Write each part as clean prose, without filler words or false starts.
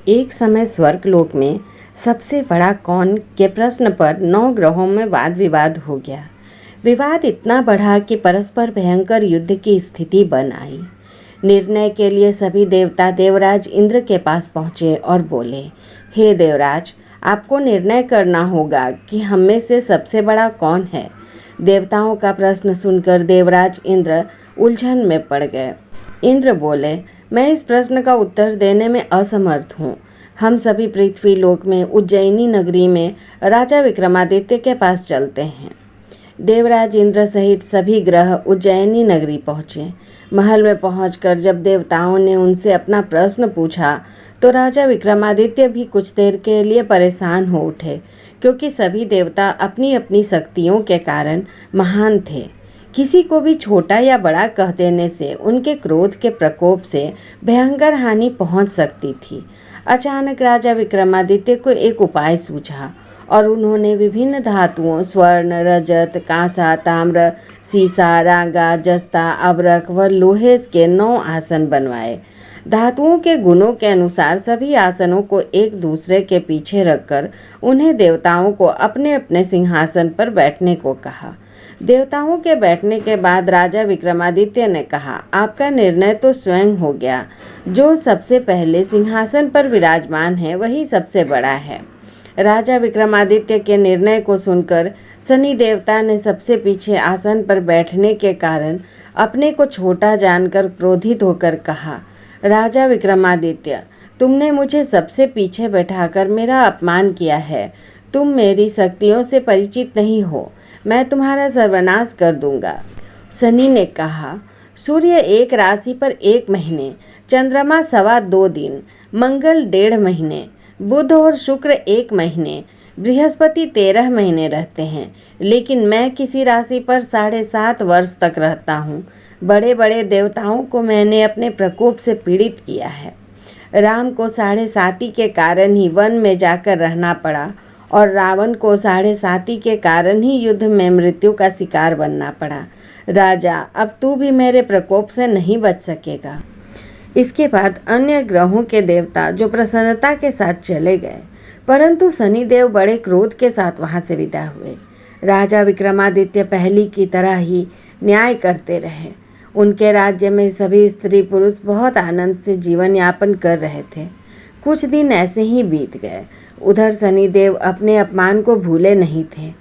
एक समय स्वर्गलोक में सबसे बड़ा कौन के प्रश्न पर 9 ग्रहों में वाद विवाद हो गया। विवाद इतना बढ़ा कि परस्पर भयंकर युद्ध की स्थिति बन आई। निर्णय के लिए सभी देवता देवराज इंद्र के पास पहुँचे और बोले, हे देवराज, आपको निर्णय करना होगा कि हम में से सबसे बड़ा कौन है। देवताओं का प्रश्न सुनकर देवराज इंद्र उलझन में पड़ गए। इंद्र बोले, मैं इस प्रश्न का उत्तर देने में असमर्थ हूँ। हम सभी पृथ्वी लोक में उज्जैनी नगरी में राजा विक्रमादित्य के पास चलते हैं। देवराज इंद्र सहित सभी ग्रह उज्जैनी नगरी पहुँचे। महल में पहुंचकर जब देवताओं ने उनसे अपना प्रश्न पूछा तो राजा विक्रमादित्य भी कुछ देर के लिए परेशान हो उठे, क्योंकि सभी देवता अपनी अपनी शक्तियों के कारण महान थे। किसी को भी छोटा या बड़ा कह देने से उनके क्रोध के प्रकोप से भयंकर हानि पहुंच सकती थी। अचानक राजा विक्रमादित्य को एक उपाय सूझा और उन्होंने विभिन्न धातुओं स्वर्ण, रजत, कांसा, ताम्र, सीसा, रांगा, जस्ता, अबरख व लोहे के 9 आसन बनवाए। धातुओं के गुणों के अनुसार सभी आसनों को एक दूसरे के पीछे रखकर उन्हें देवताओं को अपने अपने सिंहासन पर बैठने को कहा। देवताओं के बैठने के बाद राजा विक्रमादित्य ने कहा, आपका निर्णय तो स्वयं हो गया। जो सबसे पहले सिंहासन पर विराजमान है वही सबसे बड़ा है। राजा विक्रमादित्य के निर्णय को सुनकर शनि देवता ने सबसे पीछे आसन पर बैठने के कारण अपने को छोटा जानकर क्रोधित होकर कहा, राजा विक्रमादित्य, तुमने मुझे सबसे पीछे बैठाकर मेरा अपमान किया है। तुम मेरी शक्तियों से परिचित नहीं हो। मैं तुम्हारा सर्वनाश कर दूंगा। शनि ने कहा, सूर्य एक राशि पर 1 महीने, चंद्रमा 2.25 दिन, मंगल 1.5 महीने, बुध और शुक्र 1 महीने, बृहस्पति 13 महीने रहते हैं, लेकिन मैं किसी राशि पर 7.5 वर्ष तक रहता हूँ। बड़े बड़े देवताओं को मैंने अपने प्रकोप से पीड़ित किया है। राम को 7.5 के कारण ही वन में जाकर रहना पड़ा और रावण को 7.5 के कारण ही युद्ध में मृत्यु का शिकार बनना पड़ा। राजा, अब तू भी मेरे प्रकोप से नहीं बच सकेगा। इसके बाद अन्य ग्रहों के देवता जो प्रसन्नता के साथ चले गए, परंतु शनिदेव बड़े क्रोध के साथ वहां से विदा हुए। राजा विक्रमादित्य पहली की तरह ही न्याय करते रहे। उनके राज्य में सभी स्त्री पुरुष बहुत आनंद से जीवन यापन कर रहे थे। कुछ दिन ऐसे ही बीत गए। उधर शनिदेव अपने अपमान को भूले नहीं थे।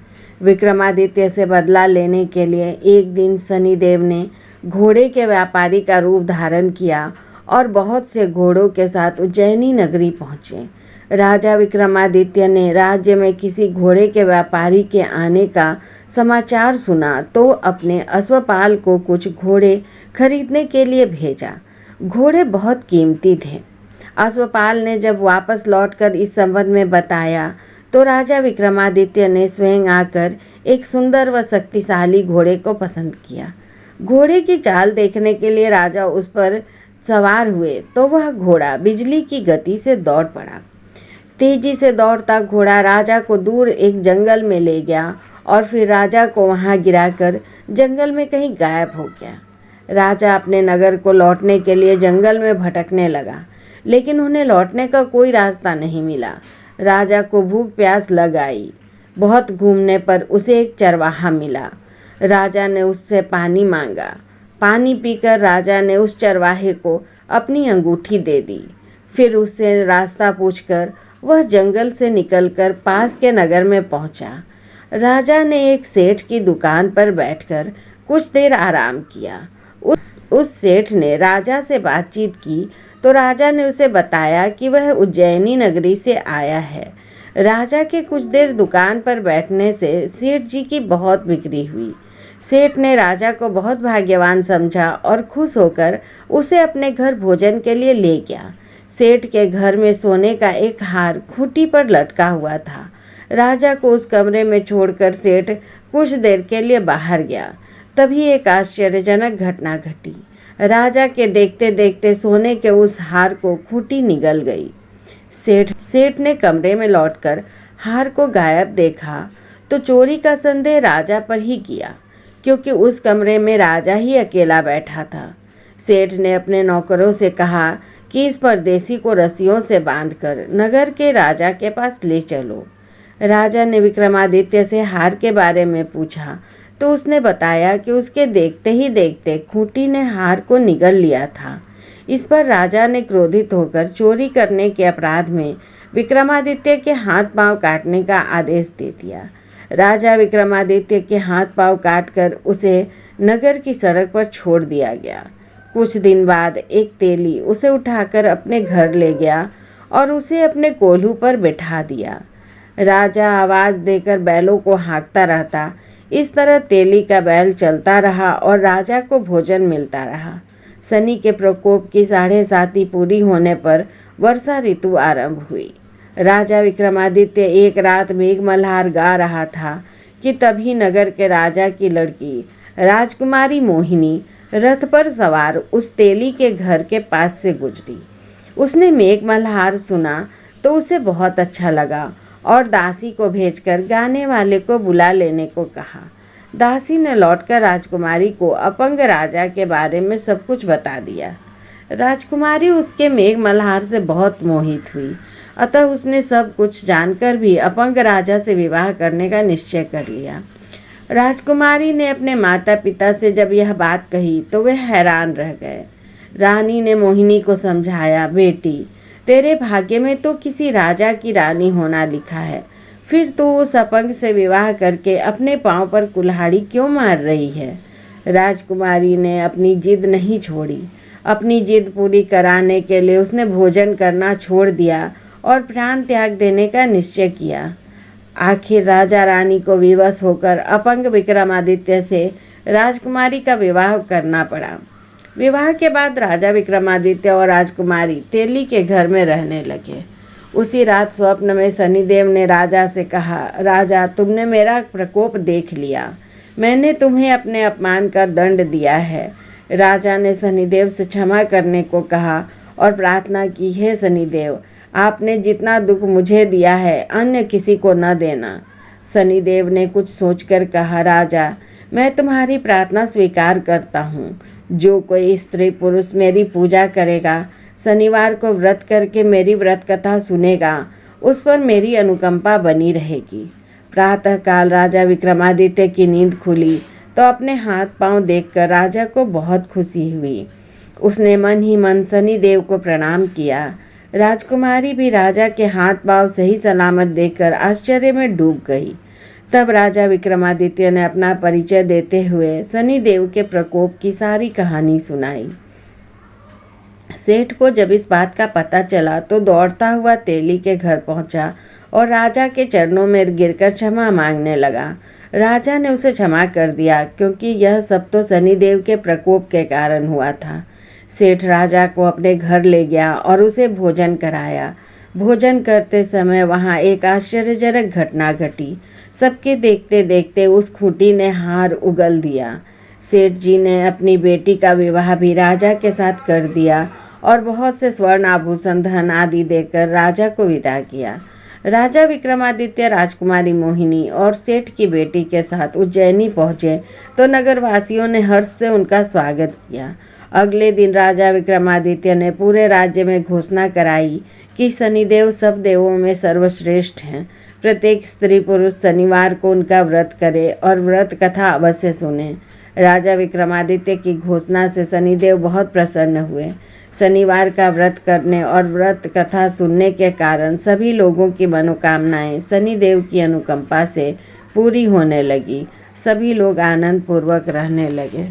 विक्रमादित्य से बदला लेने के लिए एक दिन शनिदेव ने घोड़े के व्यापारी का रूप धारण किया और बहुत से घोड़ों के साथ उज्जैनी नगरी पहुँचे। राजा विक्रमादित्य ने राज्य में किसी घोड़े के व्यापारी के आने का समाचार सुना तो अपने अश्वपाल को कुछ घोड़े खरीदने के लिए भेजा। घोड़े बहुत कीमती थे। अश्वपाल ने जब वापस लौटकर इस संबंध में बताया तो राजा विक्रमादित्य ने स्वयं आकर एक सुंदर व शक्तिशाली घोड़े को पसंद किया। घोड़े की चाल देखने के लिए राजा उस पर सवार हुए तो वह घोड़ा बिजली की गति से दौड़ पड़ा। तेजी से दौड़ता घोड़ा राजा को दूर एक जंगल में ले गया और फिर राजा को वहां गिराकर जंगल में कहीं गायब हो गया। राजा अपने नगर को लौटने के लिए जंगल में भटकने लगा, लेकिन उन्हें लौटने का कोई रास्ता नहीं मिला। राजा को भूख प्यास लग आई। बहुत घूमने पर उसे एक चरवाहा मिला। राजा ने उससे पानी मांगा। पानी पीकर राजा ने उस चरवाहे को अपनी अंगूठी दे दी। फिर उससे रास्ता पूछकर वह जंगल से निकलकर पास के नगर में पहुंचा। राजा ने एक सेठ की दुकान पर बैठकर कुछ देर आराम किया। उस सेठ ने राजा से बातचीत की तो राजा ने उसे बताया कि वह उज्जैनी नगरी से आया है। राजा के कुछ देर दुकान पर बैठने से सेठ जी की बहुत बिक्री हुई। सेठ ने राजा को बहुत भाग्यवान समझा और खुश होकर उसे अपने घर भोजन के लिए ले गया। सेठ के घर में सोने का एक हार खूंटी पर लटका हुआ था। राजा को उस कमरे में छोड़कर सेठ कुछ देर के लिए बाहर गया। तभी एक आश्चर्यजनक घटना घटी। राजा के देखते देखते सोने के उस हार को खूंटी निगल गई। सेठ ने कमरे में लौटकर हार को गायब देखा तो चोरी का संदेह राजा पर ही किया, क्योंकि उस कमरे में राजा ही अकेला बैठा था। सेठ ने अपने नौकरों से कहा कि इस परदेसी को रस्सियों से बांधकर नगर के राजा के पास ले चलो। राजा ने विक्रमादित्य से हार के बारे में पूछा तो उसने बताया कि उसके देखते ही देखते खूंटी ने हार को निगल लिया था। इस पर राजा ने क्रोधित होकर चोरी करने के अपराध में विक्रमादित्य के हाथ पांव काटने का आदेश दे दिया। राजा विक्रमादित्य के हाथ पांव काटकर उसे नगर की सड़क पर छोड़ दिया गया। कुछ दिन बाद एक तेली उसे उठाकर अपने घर ले गया और उसे अपने कोल्हू पर बैठा दिया। राजा आवाज़ देकर बैलों को हाँकता रहता। इस तरह तेली का बैल चलता रहा और राजा को भोजन मिलता रहा। शनि के प्रकोप की 7.5 पूरी होने पर वर्षा ऋतु आरंभ हुई। राजा विक्रमादित्य एक रात मेघ मल्हार गा रहा था कि तभी नगर के राजा की लड़की राजकुमारी मोहिनी रथ पर सवार उस तेली के घर के पास से गुजरी। उसने मेघ मल्हार सुना तो उसे बहुत अच्छा लगा और दासी को भेजकर गाने वाले को बुला लेने को कहा। दासी ने लौटकर राजकुमारी को अपंग राजा के बारे में सब कुछ बता दिया। राजकुमारी उसके मेघ मल्हार से बहुत मोहित हुई, अतः उसने सब कुछ जानकर भी अपंग राजा से विवाह करने का निश्चय कर लिया। राजकुमारी ने अपने माता पिता से जब यह बात कही तो वे हैरान रह गए। रानी ने मोहिनी को समझाया, बेटी तेरे भाग्य में तो किसी राजा की रानी होना लिखा है, फिर तू उस अपंग से विवाह करके अपने पांव पर कुल्हाड़ी क्यों मार रही है। राजकुमारी ने अपनी जिद नहीं छोड़ी। अपनी जिद पूरी कराने के लिए उसने भोजन करना छोड़ दिया और प्राण त्याग देने का निश्चय किया। आखिर राजा रानी को विवश होकर अपंग विक्रमादित्य से राजकुमारी का विवाह करना पड़ा। विवाह के बाद राजा विक्रमादित्य और राजकुमारी तेली के घर में रहने लगे। उसी रात स्वप्न में शनिदेव ने राजा से कहा, राजा तुमने मेरा प्रकोप देख लिया, मैंने तुम्हें अपने अपमान का दंड दिया है। राजा ने शनिदेव से क्षमा करने को कहा और प्रार्थना की, हे शनिदेव आपने जितना दुख मुझे दिया है अन्य किसी को न देना। शनिदेव ने कुछ सोचकर कहा, राजा मैं तुम्हारी प्रार्थना स्वीकार करता हूँ। जो कोई स्त्री पुरुष मेरी पूजा करेगा, शनिवार को व्रत करके मेरी व्रत कथा सुनेगा, उस पर मेरी अनुकंपा बनी रहेगी। प्रातःकाल राजा विक्रमादित्य की नींद खुली तो अपने हाथ पांव देखकर राजा को बहुत खुशी हुई। उसने मन ही मन शनिदेव को प्रणाम किया। राजकुमारी भी राजा के हाथ पांव सही सलामत देखकर आश्चर्य में डूब गई। तब राजा विक्रमादित्य ने अपना परिचय देते हुए शनिदेव के प्रकोप की सारी कहानी सुनाई। सेठ को जब इस बात का पता चला तो दौड़ता हुआ तेली के घर पहुंचा और राजा के चरणों में गिरकर क्षमा मांगने लगा। राजा ने उसे क्षमा कर दिया क्योंकि यह सब तो शनिदेव के प्रकोप के कारण हुआ था। सेठ राजा को अपने घर ले गया और उसे भोजन कराया। भोजन करते समय वहाँ एक आश्चर्यजनक घटना घटी। सबके देखते देखते उस खूंटी ने हार उगल दिया। सेठ जी ने अपनी बेटी का विवाह भी राजा के साथ कर दिया और बहुत से स्वर्ण आभूषण धन आदि देकर राजा को विदा किया। राजा विक्रमादित्य राजकुमारी मोहिनी और सेठ की बेटी के साथ उज्जैनी पहुँचे तो नगरवासियों ने हर्ष से उनका स्वागत किया। अगले दिन राजा विक्रमादित्य ने पूरे राज्य में घोषणा कराई कि शनिदेव सब देवों में सर्वश्रेष्ठ हैं। प्रत्येक स्त्री पुरुष शनिवार को उनका व्रत करे और व्रत कथा अवश्य सुने। राजा विक्रमादित्य की घोषणा से शनिदेव बहुत प्रसन्न हुए। शनिवार का व्रत करने और व्रत कथा सुनने के कारण सभी लोगों की मनोकामनाएं शनिदेव की अनुकंपा से पूरी होने लगी। सभी लोग आनंद पूर्वक रहने लगे।